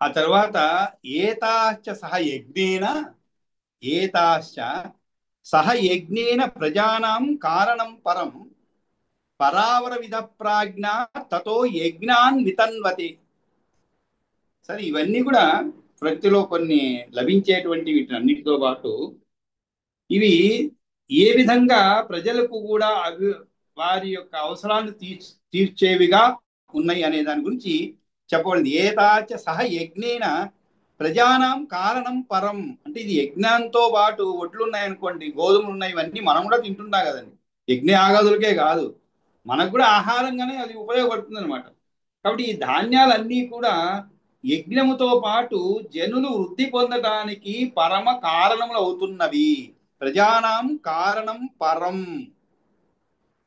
ఆ తర్వాత ఏతాశ్చ సహ యజ్ఞేన ఏతాశ్చ సహ యజ్ఞేన ప్రజానాం కారణం పరం పరావర విధ ప్రాజ్ఞ తతో యజ్ఞాన్ వితన్వతే. సరే, ఇవన్నీ కూడా ప్రకృతిలో కొన్ని లభించేటువంటి వీటన్నిటితో పాటు ఇవి ఏ విధంగా ప్రజలకు కూడా వారి యొక్క అవసరాలను తీర్చేవిగా ఉన్నాయి అనే దాని గురించి చెప్పబడింది. ఏతాచ సహ యజ్ఞేన ప్రజానాం కారణం పరం. అంటే ఇది యజ్ఞంతో పాటు ఒడ్లు ఉన్నాయనుకోండి, గోధుమలు ఉన్నాయి, ఇవన్నీ మనం కూడా తింటున్నాం కదండి. యజ్ఞ ఆగాదులకే కాదు, మనకు కూడా ఆహారంగానే అది ఉపయోగపడుతుంది అనమాట. కాబట్టి ఈ ధాన్యాలన్నీ కూడా యజ్ఞముతో పాటు జనులు వృద్ధి పొందడానికి పరమ కారణములు అవుతున్నవి. ప్రజానాం కారణం పరం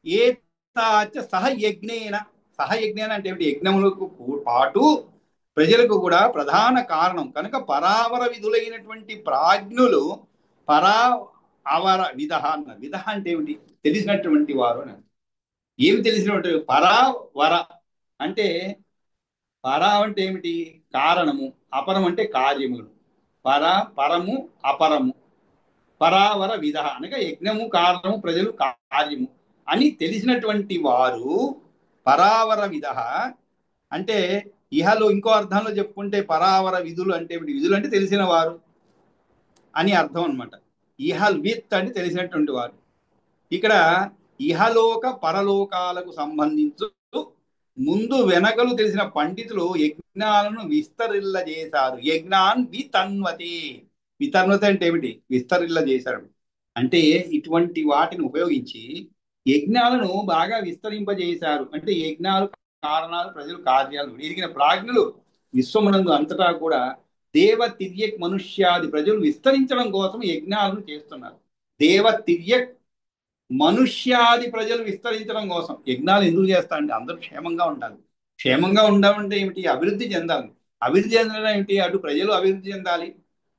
ఏతాచ సహయజ్ఞేన. సహయజ్ఞేన అంటే ఏమిటి? యజ్ఞములకు పాటు ప్రజలకు కూడా ప్రధాన కారణం కనుక పరావర విధులైనటువంటి ప్రాజ్ఞులు పరా అవర విధ అన్న. విధ అంటే ఏమిటి? తెలిసినటువంటి వారు అని. ఏమి తెలిసినటువంటి? పరావర అంటే పరా అంటే ఏమిటి? కారణము. అపరం అంటే కార్యములు. పర పరము అపరము. పరావర విధ అనగా యజ్ఞము కారణము, ప్రజలు కార్యము అని తెలిసినటువంటి వారు పరావర విధ. అంటే ఇహలో ఇంకో అర్థంలో చెప్పుకుంటే పరావర విధులు అంటే ఏమిటి? విధులు అంటే తెలిసిన వారు అని అర్థం అనమాట. ఇహల్ విత్ అంటే తెలిసినటువంటి వారు. ఇక్కడ ఇహలోక పరలోకాలకు సంబంధించు ముందు వెనకలు తెలిసిన పండితులు యజ్ఞాలను విస్తరిల్ల చేశారు. యజ్ఞాన్ వితన్వతే. వితన్వత అంటే ఏమిటి? విస్తరిల్ల చేశారు. అంటే ఇటువంటి వాటిని ఉపయోగించి యజ్ఞాలను బాగా విస్తరింపజేశారు. అంటే యజ్ఞాలు కారణాలు, ప్రజలు కార్యాలు ఎదిగిన ప్రాజ్ఞులు విశ్వమునందు అంతటా కూడా దేవ తిర్యక్ మనుష్యాది ప్రజలు విస్తరించడం కోసం యజ్ఞాలను చేస్తున్నారు. దేవ తిర్యక్ మనుష్యాది ప్రజలు విస్తరించడం కోసం యజ్ఞాలు ఎందుకు చేస్తారంటే అందరూ క్షేమంగా ఉండాలి. క్షేమంగా ఉండాలంటే ఏమిటి? అభివృద్ధి చెందాలి. అభివృద్ధి చెందడం ఏమిటి? అటు ప్రజలు అభివృద్ధి చెందాలి.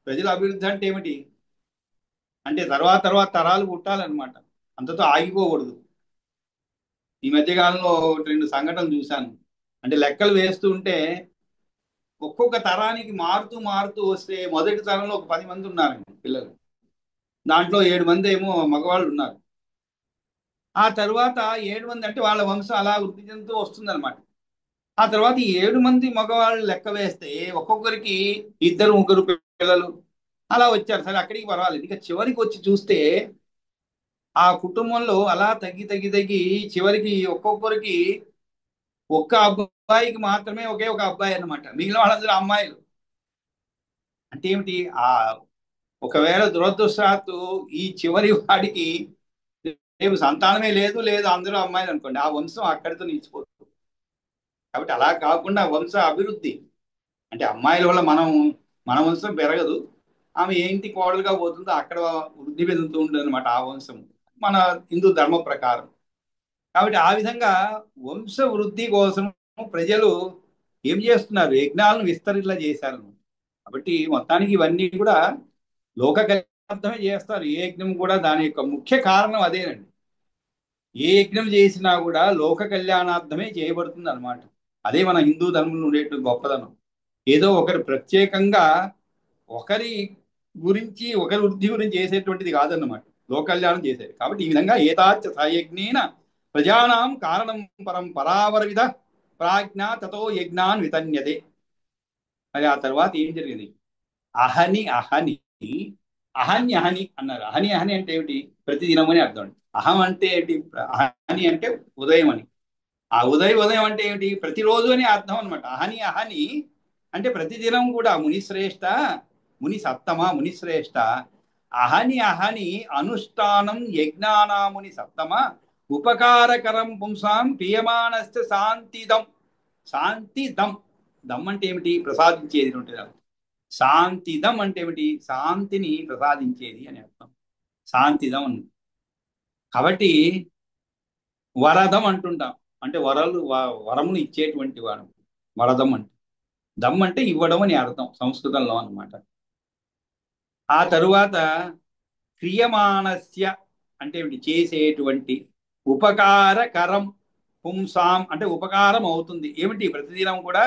ప్రజల అభివృద్ధి అంటే ఏమిటి? అంటే తర్వాత తర్వాత తరాలు పుట్టాలన్నమాట. అంతతో ఆగిపోకూడదు. ఈ మధ్యకాలంలో రెండు సంఘటనలు చూశాను. అంటే లెక్కలు వేస్తూ ఉంటే ఒక్కొక్క తరానికి మారుతూ మారుతూ వస్తే మొదటి తరంలో ఒక 10 మంది ఉన్నారండి పిల్లలు. దాంట్లో 7 మంది ఏమో మగవాళ్ళు ఉన్నారు. ఆ తర్వాత 7 మంది అంటే వాళ్ళ వంశం అలా వృద్ధి చెందుతూ వస్తుందన్నమాట. ఆ తర్వాత ఈ 7 మంది మగవాళ్ళు లెక్క వేస్తే ఒక్కొక్కరికి ఇద్దరు ముగ్గురు పిల్లలు అలా వచ్చారు. సరే, అక్కడికి పర్వాలేదు. ఇక చివరికి వచ్చి చూస్తే ఆ కుటుంబంలో అలా తగ్గి తగ్గి తగ్గి చివరికి ఒక్కొక్కరికి ఒక్క అబ్బాయికి మాత్రమే ఒకే ఒక అబ్బాయి అన్నమాట. మిగిలిన వాళ్ళందరూ అమ్మాయిలు. అంటే ఏమిటి? ఆ ఒకవేళ దురదృష్టవశాత్తు ఈ చివరి వాడికి రేపు సంతానమే లేదు లేదు అందరూ అమ్మాయిలు అనుకోండి, ఆ వంశం అక్కడితో నిలిచిపోతుంది. కాబట్టి అలా కాకుండా వంశ అభివృద్ధి అంటే అమ్మాయిల వల్ల మన వంశం పెరగదు. ఆమె ఏంటి కోడలుగా పోతుందో అక్కడ వృద్ధి చెందుతూ ఉంటుంది అనమాట ఆ వంశం, మన హిందూ ధర్మ ప్రకారం. కాబట్టి ఆ విధంగా వంశ వృద్ధి కోసం ప్రజలు ఏం చేస్తున్నారు? యజ్ఞాలను విస్తరిల్ల చేశారు. కాబట్టి మొత్తానికి ఇవన్నీ కూడా లోక కళ్యాణార్థమే చేస్తారు. ఏ యజ్ఞం కూడా దాని యొక్క ముఖ్య కారణం అదేనండి. ఏ యజ్ఞం చేసినా కూడా లోక కళ్యాణార్థమే చేయబడుతుంది అనమాట. అదే మన హిందూ ధర్మంలో ఉండేటువంటి గొప్పదనం. ఏదో ఒకరి ప్రత్యేకంగా ఒకరి గురించి, ఒకరి వృద్ధి గురించి చేసేటువంటిది కాదన్నమాట. లోక కళ్యాణం చేసేది. కాబట్టి ఈ విధంగా ఏతాచ సయజ్ఞేన ప్రజానాం కారణం పరం పరావర విధ ప్రాజ్ఞ తతో యజ్ఞాన్ వితన్యతే. మరి ఆ తర్వాత ఏం జరిగింది? అహని అహని అహని అహని అన్నారు. అహని అహని అంటే ఏమిటి? ప్రతిదినం అని అర్థం అండి. అహం అంటే ఏంటి? అహని అంటే ఉదయం అని. ఆ ఉదయం అంటే ఏమిటి? ప్రతిరోజు అని అర్థం అనమాట. అహని అహని అంటే ప్రతిదినం కూడా మునిశ్రేష్ట, ముని సత్తమ, మునిశ్రేష్ట అహని అహని అనుష్ఠానం యజ్ఞానాముని సత్తమ ఉపకారకరం పుంసాం ప్రియమానస్త శాంతిదం. శాంతిదం. దమ్ అంటే ఏమిటి? ప్రసాదించేది ఉంటుంది. శాంతిదం అంటే ఏమిటి? శాంతిని ప్రసాదించేది అని అర్థం. శాంతిదం. కాబట్టి వరదం అంటుంటాం. అంటే వరమును ఇచ్చేటువంటి వాడు వరదం అంటే. దమ్ అంటే ఇవ్వడం అని అర్థం సంస్కృతంలో అన్నమాట. ఆ తరువాత క్రియమాణస్య అంటే ఏమిటి? చేసేటువంటి. ఉపకారకరం పుంసాం అంటే ఉపకారం అవుతుంది. ఏమిటి? ప్రతిదినం కూడా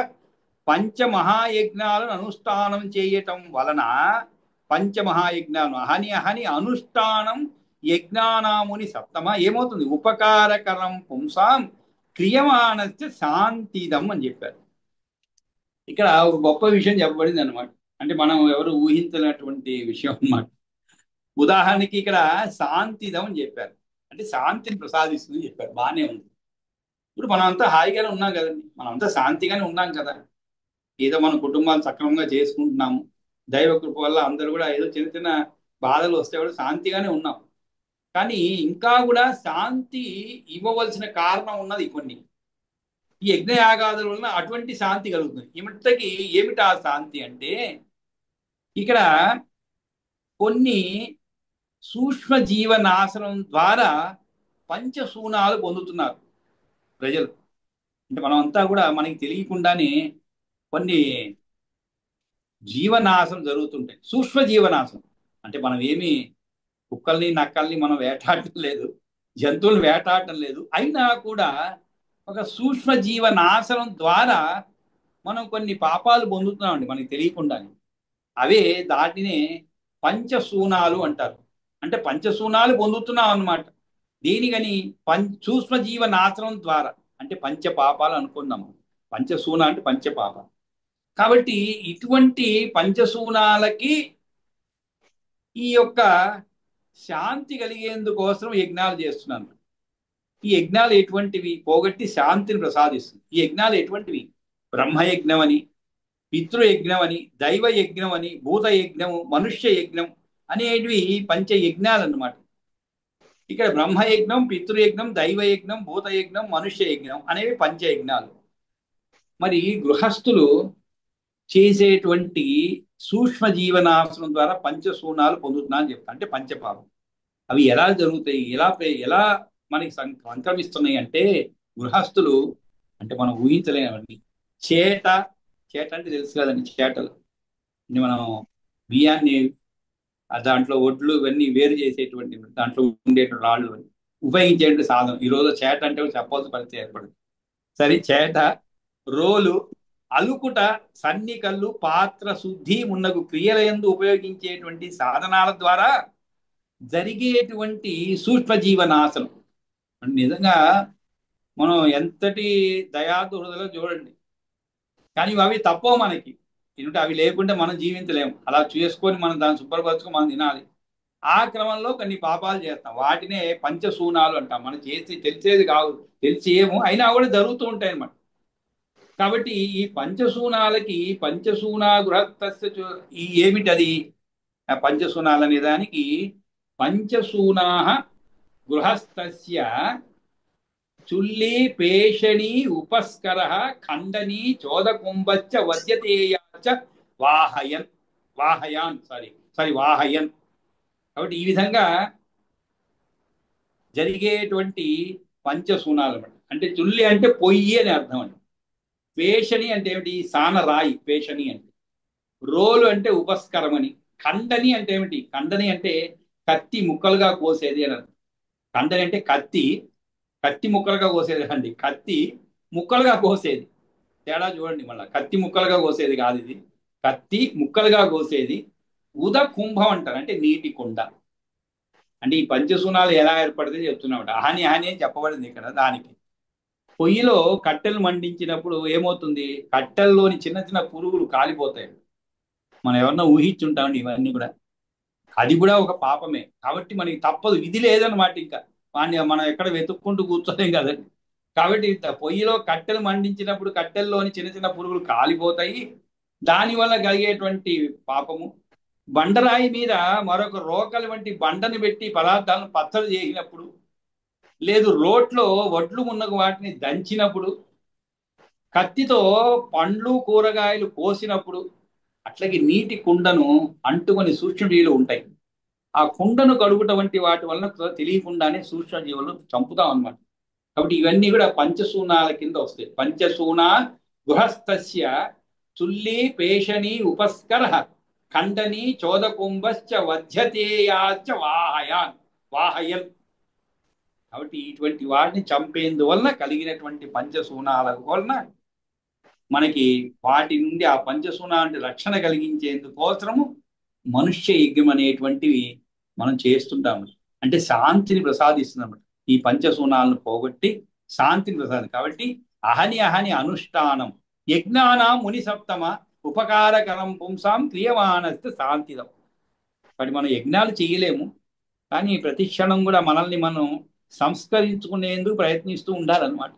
పంచమహాయజ్ఞాలను అనుష్ఠానం చేయటం వలన పంచమహాయజ్ఞాలను అహని అహని అనుష్ఠానం యజ్ఞానాముని సప్తమ ఏమవుతుంది ఉపకారకరం పుంసాం క్రియమాణస్య శాంతిదం అని చెప్పారు. ఇక్కడ ఒక గొప్ప విషయం చెప్పబడింది అనమాట. అంటే మనం ఎవరు ఊహించినటువంటి విషయం అన్నమాట. ఉదాహరణకి ఇక్కడ శాంతిదం అని చెప్పారు, అంటే శాంతిని ప్రసాదిస్తుంది చెప్పారు. బాగానే ఉంది. ఇప్పుడు మనమంతా హాయిగానే ఉన్నాం కదండి, మనమంతా శాంతిగానే ఉన్నాం కదా. ఏదో మన కుటుంబాలు సక్రమంగా చేసుకుంటున్నాము, దైవ కృప వల్ల అందరూ కూడా ఏదో చిన్న చిన్న బాధలు వస్తే కూడా శాంతిగానే ఉన్నాం. కానీ ఇంకా కూడా శాంతి ఇవ్వవలసిన కారణం ఉన్నది కొన్ని. ఈ యజ్ఞయాగాదుల వలన అటువంటి శాంతి కలుగుతుంది. ఏమిటకి ఏమిటి ఆ శాంతి అంటే, ఇక్కడ కొన్ని సూక్ష్మ జీవనాశనం ద్వారా పంచశూనాలు పొందుతున్నారు ప్రజలు. అంటే మనమంతా కూడా మనకి తెలియకుండానే కొన్ని జీవనాశనం జరుగుతుంటాయి. సూక్ష్మ జీవనాశనం అంటే మనం ఏమి కుక్కల్ని నక్కల్ని మనం వేటాడటం లేదు, జంతువులు వేటాడటం లేదు. అయినా కూడా ఒక సూక్ష్మ జీవనాశనం ద్వారా మనం కొన్ని పాపాలు పొందుతున్నామండి మనకి తెలియకుండానే. అవే దాటినే పంచశూనాలు అంటారు. అంటే పంచశూనాలు పొందుతున్నాం అన్నమాట. దేనికని సూక్ష్మ జీవ నాశనం ద్వారా, అంటే పంచ పాపాలు అనుకున్నాము. పంచశూన అంటే పంచపాప. కాబట్టి ఇటువంటి పంచశూనాలకి ఈ యొక్క శాంతి కలిగేందుకోసం యజ్ఞాలు చేస్తున్నాను. ఈ యజ్ఞాలు ఎటువంటివి? పోగొట్టి శాంతిని ప్రసాదిస్తుంది. ఈ యజ్ఞాలు ఎటువంటివి? బ్రహ్మయజ్ఞం అని, పితృయజ్ఞం అని, దైవ యజ్ఞం అని, భూత యజ్ఞము, మనుష్య యజ్ఞం అనేటివి పంచయజ్ఞాలు అన్నమాట. ఇక్కడ బ్రహ్మయజ్ఞం, పితృయజ్ఞం, దైవయజ్ఞం, భూతయజ్ఞం, మనుష్య యజ్ఞం అనేవి పంచయజ్ఞాలు. మరి గృహస్థులు చేసేటువంటి సూక్ష్మ జీవనాశనం ద్వారా పంచశూనాలు పొందుతున్నా అని చెప్తా, అంటే పంచపాపం. అవి ఎలా జరుగుతాయి, ఎలా మనకి సంక్రమిస్తున్నాయి అంటే, గృహస్థులు అంటే మనం ఊహించలేనివన్నీ. చేట చేట అంటే తెలుసు కదండి, చేటలు అంటే మనం బియ్యాన్ని దాంట్లో ఒడ్లు ఇవన్నీ వేరు చేసేటువంటి దాంట్లో ఉండేటువంటి రాళ్ళు ఉపయోగించేటువంటి సాధనం. ఈ రోజు చేట అంటే చెప్పవలసిన పరిస్థితి ఏర్పడింది. సరే, చేట, రోలు, అలుకుట, సన్నికల్లు, పాత్ర శుద్ధి మున్నగు క్రియలయందు ఉపయోగించేటువంటి సాధనాల ద్వారా జరిగేటువంటి సూక్ష్మ జీవనాశనం. నిజంగా మనం ఎంతటి దయాదుహృదలో చూడండి. కానీ అవి తప్పవు మనకి. ఎందుకంటే అవి లేకుంటే మనం జీవించలేము. అలా చేసుకొని మనం దాన్ని శుభ్రపరచుకొని మనం తినాలి. ఆ క్రమంలో కొన్ని పాపాలు చేస్తాం, వాటినే పంచశూనాలు అంటాం. మనం చేసి తెలిసేది కాదు, తెలిసి ఏమో అయినా కూడా జరుగుతూ ఉంటాయి అన్నమాట. కాబట్టి ఈ పంచశూనాలకి పంచశూనా గృహస్థ ఈ ఏమిటది పంచశూనాలు అనే దానికి, పంచశూనా గృహస్థస్య చుల్లి పేషణి ఉపస్కర ఖండని చోదకుంభచ్చ వద్యతేయాచ వాహయన్ వాహయాన్ వాహయన్. కాబట్టి ఈ విధంగా జరిగేటువంటి పంచశూనాలు అన్నమాట. అంటే చుల్లి అంటే పొయ్యి అని అర్థం అండి. పేషణి అంటే ఏమిటి? సాన రాయి పేషణి అంటే. రోలు అంటే ఉపస్కరం అని. ఖండని అంటే ఏమిటి? ఖండని అంటే కత్తి ముక్కలుగా కోసేది అని అర్థం. ఖండని అంటే కత్తి, కత్తి ముక్కలుగా కోసేది అండి. కత్తి ముక్కలుగా కోసేది. తేడా చూడండి మళ్ళీ. కత్తి ముక్కలుగా కోసేది కాదు ఇది, కత్తి ముక్కలుగా కోసేది. ఉద కుంభం అంటారు, అంటే నీటి కుండ. అంటే ఈ పంచశూనాలు ఎలా ఏర్పడితే చెప్తున్నామాట. హాని హాని అని చెప్పబడింది ఇక్కడ. దానికి పొయ్యిలో కట్టెలు మండించినప్పుడు ఏమవుతుంది? కట్టెల్లోని చిన్న చిన్న పురుగులు కాలిపోతాయి. మనం ఎవరన్నా ఊహించుంటామండి ఇవన్నీ కూడా. అది కూడా ఒక పాపమే. కాబట్టి మనకి తప్పదు, విధి లేదన్నమాట. ఇంకా వాడిని మనం ఎక్కడ వెతుక్కుంటూ కూర్చోలేం కదండి. కాబట్టి పొయ్యిలో కట్టెలు మండించినప్పుడు కట్టెల్లోని చిన్న చిన్న పురుగులు కాలిపోతాయి. దానివల్ల కలిగేటువంటి పాపము. బండరాయి మీద మరొక రోకలి వంటి బండని పెట్టి పదార్థాలను పచ్చడి చేసినప్పుడు, లేదు రోట్లో వడ్లు మున్నగు వాటిని దంచినప్పుడు, కత్తితో పండ్లు కూరగాయలు కోసినప్పుడు, అట్లాగే నీటి కుండను అంటుకొని సూక్ష్మజీవులు ఉంటాయి. ఆ కుండను కడుగుట వంటి వాటి వలన తెలియకుండానే సూక్ష్మజీవులను చంపుతాం అన్నమాట. కాబట్టి ఇవన్నీ కూడా పంచశూనాల కింద వస్తాయి. పంచశూన గృహస్థస్య చుల్లి పేషణి ఉపస్కర ఖండని చోదకుంభశ్చ వధ్యతేయాచ వాహయన్. కాబట్టి ఇటువంటి వాటిని చంపేందువలన కలిగినటువంటి పంచశూనాల వలన మనకి వాటి నుండి ఆ పంచశూనాన్ని రక్షణ కలిగించేందుకోసరము మనుష్య యజ్ఞం అనేటువంటివి మనం చేస్తుంటాము. అంటే శాంతిని ప్రసాదిస్తుంది. ఈ పంచశూనాలను పోగొట్టి శాంతిని ప్రసాదం కాబట్టి అహని అహని అనుష్ఠానం యజ్ఞానాం ముని సప్తమ ఉపకారకరం పుంసాం క్రియమానస్తు శాంతిదం. కాబట్టి మనం యజ్ఞాలు చేయలేము, కానీ ప్రతి క్షణం కూడా మనల్ని మనం సంస్కరించుకునేందుకు ప్రయత్నిస్తూ ఉండాలన్నమాట.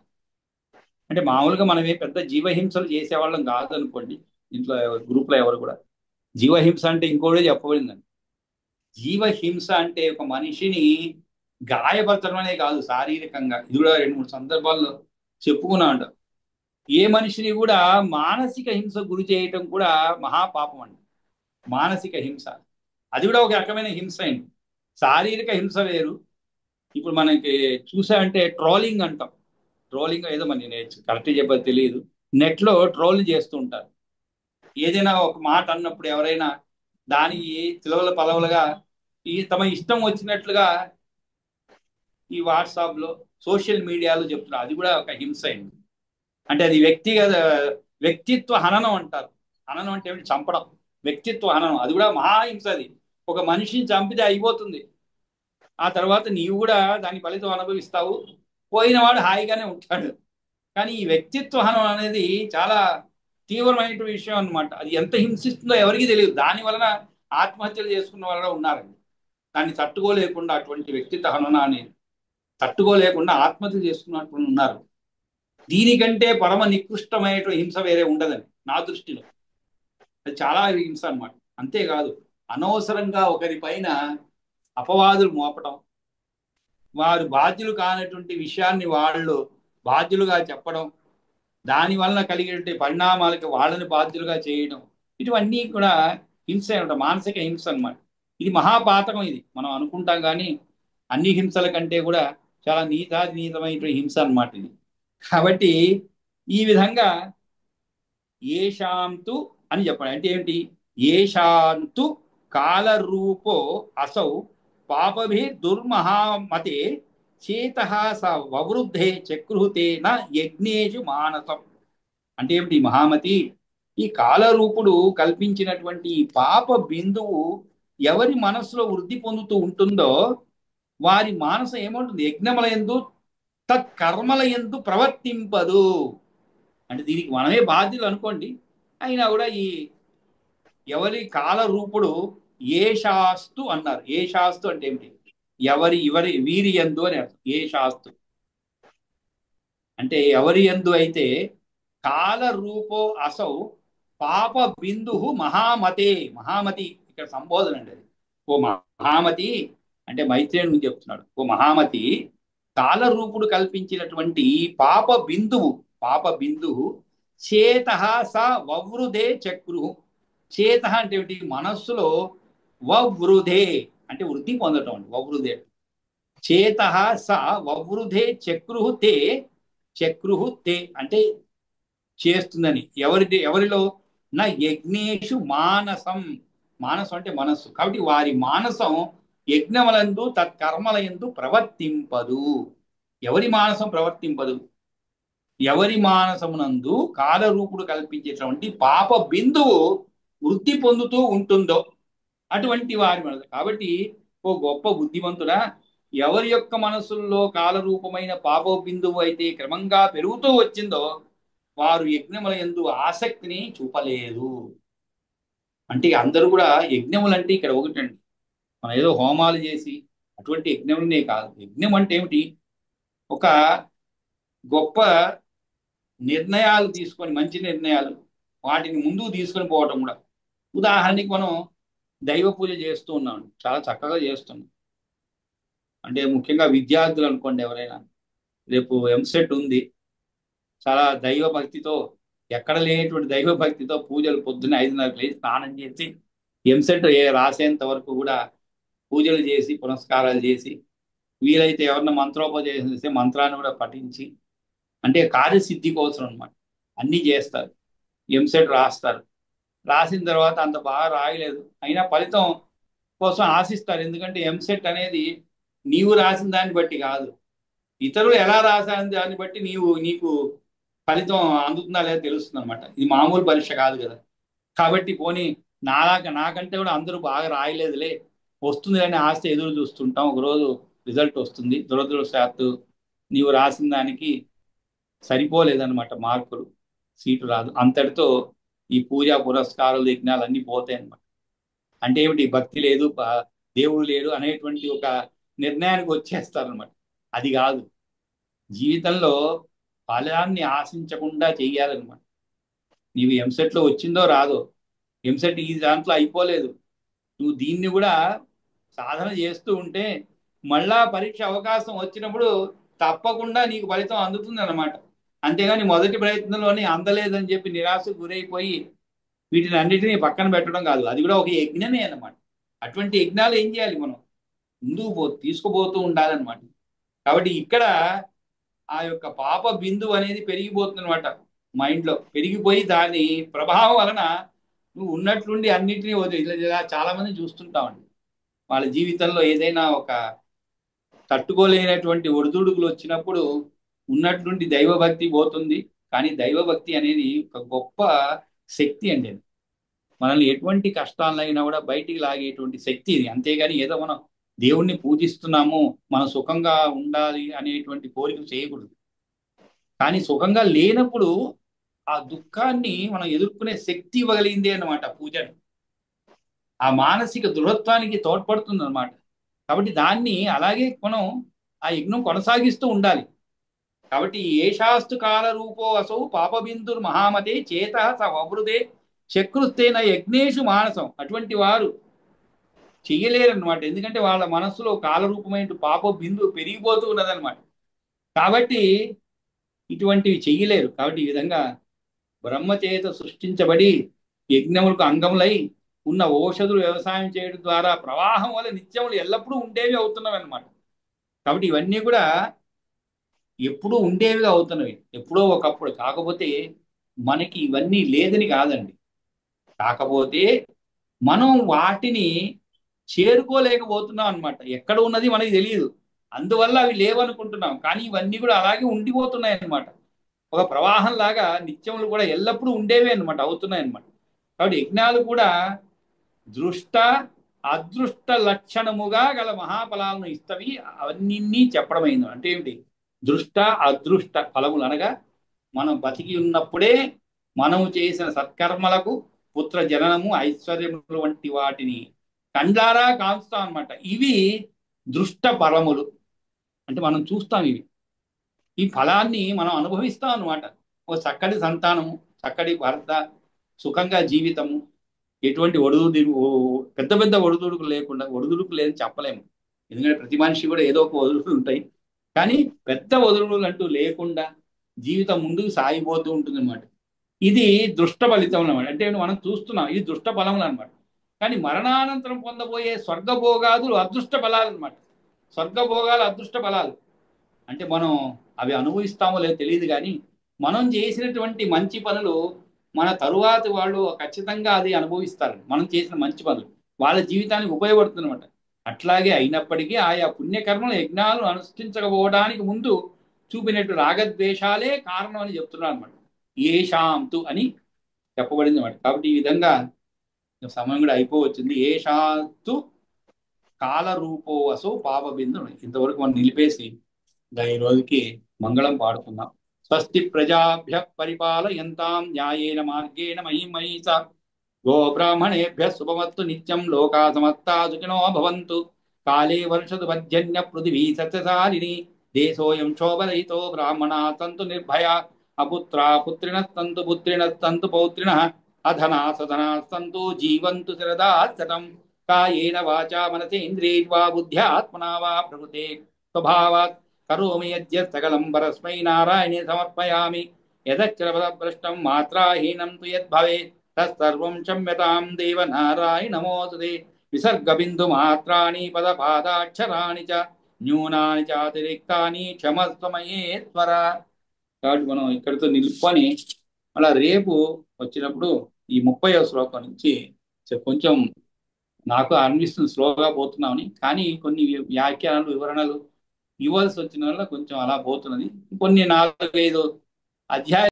అంటే మామూలుగా మనమే పెద్ద జీవహింసలు చేసేవాళ్ళం కాదనుకోండి. ఇంట్లో గ్రూప్లో ఎవరు కూడా జీవహింస అంటే ఇంకోటే చెప్పబడిందండి. జీవహింస అంటే ఒక మనిషిని గాయపరచడం అనే కాదు, శారీరకంగా. ఇది కూడా 2-3 సందర్భాల్లో చెప్పుకున్నా అంట. ఏ మనిషిని కూడా మానసిక హింస గురి చేయటం కూడా మహాపాపం అండి. మానసిక హింస అది కూడా ఒక రకమైన హింస అండి. శారీరక హింస వేరు. ఇప్పుడు మనకి చూసామంటే ట్రోలింగ్ అంటాం. ట్రోలింగ్ ఏదో మరి నేను కరెక్ట్ చెప్పేది తెలియదు. నెట్లో ట్రోల్ చేస్తూ ఉంటారు. ఏదైనా ఒక మాట అన్నప్పుడు ఎవరైనా దానికి చిలవల పలవలుగా తమ ఇష్టం వచ్చినట్లుగా ఈ వాట్సాప్లో సోషల్ మీడియాలో చెప్తున్నారు. అది కూడా ఒక హింస అయింది. అంటే అది వ్యక్తిత్వ హననం అంటారు. హననం అంటే ఏమిటి? చంపడం. వ్యక్తిత్వ హననం అది కూడా మహాహింస. అది ఒక మనిషిని చంపితే అయిపోతుంది, ఆ తర్వాత నీవు కూడా దాని ఫలితం అనుభవిస్తావు, పోయినవాడు హాయిగానే ఉంటాడు. కానీ ఈ వ్యక్తిత్వ హనం అనేది చాలా తీవ్రమైన విషయం అన్నమాట. అది ఎంత హింసిస్తుందో ఎవరికీ తెలియదు. దాని వలన ఆత్మహత్యలు చేసుకున్న వాళ్ళు ఉన్నారండి. దాన్ని తట్టుకోలేకుండా, అటువంటి వ్యక్తిత్వ హననాన్ని తట్టుకోలేకుండా ఆత్మహత్యలు చేసుకున్నటువంటి ఉన్నారు. దీనికంటే పరమ నికృష్టమైనటువంటి హింస వేరే ఉండదండి నా దృష్టిలో. అది చాలా హింస అన్నమాట. అంతేకాదు, అనవసరంగా ఒకరి పైన అపవాదులు మోపటం, వారు బాధ్యులు కానటువంటి విషయాన్ని వాళ్ళు బాధ్యులుగా చెప్పడం, దాని వలన కలిగేటువంటి పరిణామాలకి వాళ్ళని బాధ్యులుగా చేయడం, ఇటువన్నీ కూడా హింస అనమాట. మానసిక హింస అన్నమాట. ఇది మహాపాతకం. ఇది మనం అనుకుంటాం కానీ అన్ని హింసల కంటే కూడా చాలా నీతమైనటువంటి హింస అన్నమాట ఇది. కాబట్టి ఈ విధంగా ఏషాంతు అని చెప్పండి. అంటే ఏమిటి? ఏషాంతు కాలరూపో అసౌ పాపభి దుర్మహామతే చేత స వవృద్ధే చక్రుహుతే న యజ్ఞేషు మానసం. అంటే ఏమిటి? మహామతి, ఈ కాలరూపుడు కల్పించినటువంటి ఈ పాప బిందువు ఎవరి మనస్సులో వృద్ధి పొందుతూ ఉంటుందో వారి మానసం ఏమంటుంది? యజ్ఞముల యందు తత్కర్మల యందు ప్రవర్తింపదు. అంటే దీనికి మనమే బాధ్యులు అనుకోండి. అయినా కూడా ఈ ఎవరి కాలరూపుడు ఏషాస్తు అన్నారు. ఏషాస్తు అంటే ఏమిటి? వీరి యందు అని అర్థం. ఏషాస్తు అంటే ఎవరి యందు అయితే కాలరూపో అసౌ పాప బిందు మహామతే. మహామతి ఇక్కడ సంబోధన అండి అది. ఓ మహామతి అంటే మైత్రేయుని గురించి చెప్తున్నాడు. ఓ మహామతి, కాలరూపుడు కల్పించినటువంటి పాప బిందువు చేత స వవృధే చక్రు. చేత అంటే ఏమిటి? మనస్సులో వవృధే అంటే వృద్ధి పొందటం అండి. వవృధే చేత స వవృధే చక్రుహు తే అంటే చేస్తుందని. ఎవరిలో? నా యజ్ఞేషు మానసం. మానసం అంటే మనస్సు. కాబట్టి వారి మానసం యజ్ఞములందు తత్కర్మలయందు ప్రవర్తింపదు. ఎవరి మానసం ప్రవర్తింపదు? ఎవరి మానసమునందు కాలరూపుడు కల్పించేటువంటి పాప బిందువు వృద్ధి పొందుతూ ఉంటుందో అటువంటి వారి మనసు. కాబట్టి ఓ గొప్ప బుద్ధిమంతుడా, ఎవరి యొక్క మనసుల్లో కాలరూపమైన పాప బిందువు అయితే క్రమంగా పెరుగుతూ వచ్చిందో వారు యజ్ఞముల యందు ఆసక్తిని చూపలేదు. అంటే అందరూ కూడా యజ్ఞములు అంటే ఇక్కడ ఒకటండి, మనం ఏదో హోమాలు చేసి అటువంటి యజ్ఞములనే కాదు. యజ్ఞం అంటే ఏమిటి? ఒక గొప్ప నిర్ణయాలు తీసుకొని, మంచి నిర్ణయాలు, వాటిని ముందుకు తీసుకొని పోవటం కూడా. ఉదాహరణకి మనం దైవ పూజ చేస్తూ ఉన్నాం, చాలా చక్కగా చేస్తున్నాం. అంటే ముఖ్యంగా విద్యార్థులు అనుకోండి, ఎవరైనా రేపు ఎంసెట్ ఉంది, చాలా దైవ భక్తితో, ఎక్కడ లేనటువంటి దైవ భక్తితో పూజలు పొద్దున్న 5:30 లేచి స్నానం చేసి ఎంసెట్ రాసేంత వరకు కూడా పూజలు చేసి పునస్కారాలు చేసి, వీలైతే ఎవరన్నా మంత్రోపదేశం చేస్తే మంత్రాన్ని కూడా పఠించి, అంటే కార్యసిద్ధి కోసం అనమాట అన్నీ చేస్తారు. ఎంసెట్ రాస్తారు. రాసిన తర్వాత అంత బాగా రాయలేదు, అయినా ఫలితం కోసం ఆశిస్తారు. ఎందుకంటే ఎంసెట్ అనేది నీవు రాసిన దాన్ని బట్టి కాదు, ఇతరులు ఎలా రాసిన దాన్ని బట్టి నీకు ఫలితం అందుతుందా లేదా తెలుస్తుంది అనమాట. ఇది మామూలు పరీక్ష కాదు కదా. కాబట్టి పోనీ నాకంటే కూడా అందరూ బాగా రాయలేదులే, వస్తుంది అని ఆశ ఎదురు చూస్తుంటాం. ఒకరోజు రిజల్ట్ వస్తుంది. దురదృష్టవశాత్తు నీవు రాసిన దానికి సరిపోలేదన్నమాట మార్కులు, సీటు రాదు. అంతటితో ఈ పూజా పురస్కారాలు యజ్ఞాలు అన్నీ పోతాయి అనమాట. అంటే ఏమిటి, భక్తి లేదు, దేవుడు లేడు అనేటువంటి ఒక నిర్ణయానికి వచ్చేస్తారనమాట. అది కాదు. జీవితంలో ఫలాన్ని ఆశించకుండా చెయ్యాలన్నమాట. నీవు ఎంసెట్లో వచ్చిందో రాదో, ఎంసెట్ ఈ దాంట్లో అయిపోలేదు, నువ్వు దీన్ని కూడా సాధన చేస్తూ ఉంటే మళ్ళా పరీక్ష అవకాశం వచ్చినప్పుడు తప్పకుండా నీకు ఫలితం అందుతుంది అన్నమాట. అంతేగాని మొదటి ప్రయత్నంలోనే అందలేదని చెప్పి నిరాశకు గురైపోయి వీటిని అన్నిటినీ పక్కన పెట్టడం కాదు. అది కూడా ఒక యజ్ఞమే అన్నమాట. అటువంటి యజ్ఞాలు ఏం చేయాలి, మనం ముందుకు తీసుకుపోతూ ఉండాలన్నమాట. కాబట్టి ఇక్కడ ఆ యొక్క పాప బిందువు అనేది పెరిగిపోతుంది అనమాట. మైండ్లో పెరిగిపోయి దాని ప్రభావం వలన నువ్వు ఉన్నట్లుండి అన్నింటినీ ఇలా చాలా మంది చూస్తుంటామండి. వాళ్ళ జీవితంలో ఏదైనా ఒక తట్టుకోలేనటువంటి ఒడిదుడుకులు వచ్చినప్పుడు ఉన్నట్లుండి దైవభక్తి పోతుంది. కానీ దైవభక్తి అనేది ఒక గొప్ప శక్తి అండి. మనల్ని ఎటువంటి కష్టాలైనా కూడా బయటికి లాగేటువంటి శక్తి ఇది. అంతేగాని ఏదో మనం దేవుణ్ణి పూజిస్తున్నాము, మనం సుఖంగా ఉండాలి అనేటువంటి కోరిక చేయకూడదు. కానీ సుఖంగా లేనప్పుడు ఆ దుఃఖాన్ని మనం ఎదుర్కొనే శక్తి ఇవ్వగలిగిందే అన్నమాట పూజను. ఆ మానసిక దృఢత్వానికి తోడ్పడుతుంది అనమాట. కాబట్టి దాన్ని అలాగే మనం ఆ యజ్ఞం కొనసాగిస్తూ ఉండాలి. కాబట్టి ఏషాస్తు కాల రూపో అసౌ పాపబిందుర్ మహామతే చేత స వవృదే చక్రుస్తేన యజ్ఞేషు మానసం. అటువంటి వారు చెయ్యలేరన్నమాట. ఎందుకంటే వాళ్ళ మనస్సులో కాలరూపమైన పాప బిందువు పెరిగిపోతూ ఉన్నదన్నమాట. కాబట్టి ఇటువంటివి చెయ్యలేరు. కాబట్టి ఈ విధంగా బ్రహ్మచేత సృష్టించబడి యజ్ఞములకు అంగములై ఉన్న ఔషధులు వ్యవసాయం చేయడం ద్వారా ప్రవాహం వల్ల నిత్యములు ఎల్లప్పుడూ ఉండేవి అవుతున్నవి అన్నమాట. కాబట్టి ఇవన్నీ కూడా ఎప్పుడూ ఉండేవిగా అవుతున్నవి, ఎప్పుడో ఒకప్పుడు. కాకపోతే మనకి ఇవన్నీ లేదని కాదండి, కాకపోతే మనం వాటిని చేరుకోలేకపోతున్నాం అనమాట. ఎక్కడ ఉన్నది మనకి తెలియదు, అందువల్ల అవి లేవనుకుంటున్నాం. కానీ ఇవన్నీ కూడా అలాగే ఉండిపోతున్నాయి అన్నమాట. ఒక ప్రవాహం లాగా నిత్యములు కూడా ఎల్లప్పుడూ ఉండేవే అనమాట, అవుతున్నాయి అనమాట. కాబట్టి యజ్ఞాలు కూడా దృష్ట అదృష్ట లక్షణముగా గల మహాఫలాలను ఇస్తవి. అవన్నీ చెప్పడమైంది. అంటే ఏమిటి, దృష్ట అదృష్ట ఫలములు అనగా మనం బతికి ఉన్నప్పుడే మనము చేసిన సత్కర్మలకు పుత్ర జననము, ఐశ్వర్యములు వంటి వాటిని కండారా కాల్స్తాం అనమాట. ఇవి దృష్ట ఫలములు. అంటే మనం చూస్తాం ఇవి, ఈ ఫలాన్ని మనం అనుభవిస్తాం అనమాట. ఒక చక్కటి సంతానము, చక్కటి భర్త, సుఖంగా జీవితము, ఎటువంటి పెద్ద పెద్ద ఒడిదుడుకులు లేకుండా. ఒడిదుడుకులు లేదని చెప్పలేము, ఎందుకంటే ప్రతి మనిషి కూడా ఏదో ఒక ఒడిదుడుకులు ఉంటాయి. కానీ పెద్ద ఒడిదుడుకులు అంటూ లేకుండా జీవితం ముందుకు సాగిపోతూ ఉంటుంది అనమాట. ఇది దృష్ట ఫలితం అనమాట. అంటే మనం చూస్తున్నాం, ఇది దృష్ట ఫలములు అనమాట. కానీ మరణానంతరం పొందబోయే స్వర్గభోగాదులు అదృష్ట ఫలాలు అనమాట. స్వర్గభోగాలు అదృష్ట ఫలాలు. అంటే మనం అవి అనుభవిస్తామో లేదో తెలియదు, కానీ మనం చేసినటువంటి మంచి పనులు మన తరువాతి వాళ్ళు ఖచ్చితంగా అది అనుభవిస్తారు. మనం చేసిన మంచి పనులు వాళ్ళ జీవితానికి ఉపయోగపడుతుందన్నమాట. అట్లాగే అయినప్పటికీ ఆయా పుణ్యకర్మలు యజ్ఞాలు అనుష్ఠించకపోవడానికి ముందు చూపినట్టు రాగద్వేషాలే కారణం అని చెప్తున్నారు అనమాట. ఏషాంతు అని చెప్పబడింది అనమాట. కాబట్టి ఈ విధంగా సమయం కూడా అయిపోవచ్చింది. ఏషాంతు కాల రూపోవసో పాపబిందు. ఇంతవరకు మనం నిలిపేసి ఈ రోజుకి మంగళం పాడుతున్నాం. స్వస్తి ప్రజాభ్య పరిపాలయంతాం న్యాయేన మార్గేణ మహిం మహిష గోబ్రాహ్మణేభ్య శుభమత్తు నిత్యం లోకా సమస్తా సుఖినో భవంతు. కాళే వర్షతు పర్జన్య పృథివీ సస్యశాలిని దేశోయం శోభరహితో బ్రాహ్మణా సంతు నిర్భయ అపుత్రా పుత్రిణస్తంతు పుత్రిణస్తంతు పౌత్రిణః అధనా సధనా సంతు జీవంతు శరదా శతం. కాయేన వాచా మనసేంద్రియైర్వా బుద్ధ్యాత్మనా వా ప్రకృతే స్వభావాత్ కరోమి యద్యత్ సకలం పరస్మై నారాయణే సమర్పయామి. యదక్షరపదభ్రష్టం మాత్రాహీనం తు యద్భవేత్ తత్సర్వం క్షమ్యతాం దేవ నారాయణ నమోస్తుతే. విసర్గబిందు మాత్రాణి పదపాదాక్షరాణి చ న్యూనాని చాతిరిక్తాని క్షమస్వ మయేశ్వర. కాబట్టి మనం ఇక్కడితో నిలుపుకొని అలా రేపు వచ్చినప్పుడు ఈ 30వ శ్లోకం నుంచి కొంచెం నాకు అనిపిస్తుంది స్లోగా పోతున్నామని, కానీ కొన్ని వ్యాఖ్యానాలు వివరణలు ఇవ్వాల్సి వచ్చిన వల్ల కొంచెం అలా పోతున్నది. కొన్ని 4-5 అధ్యాయాలు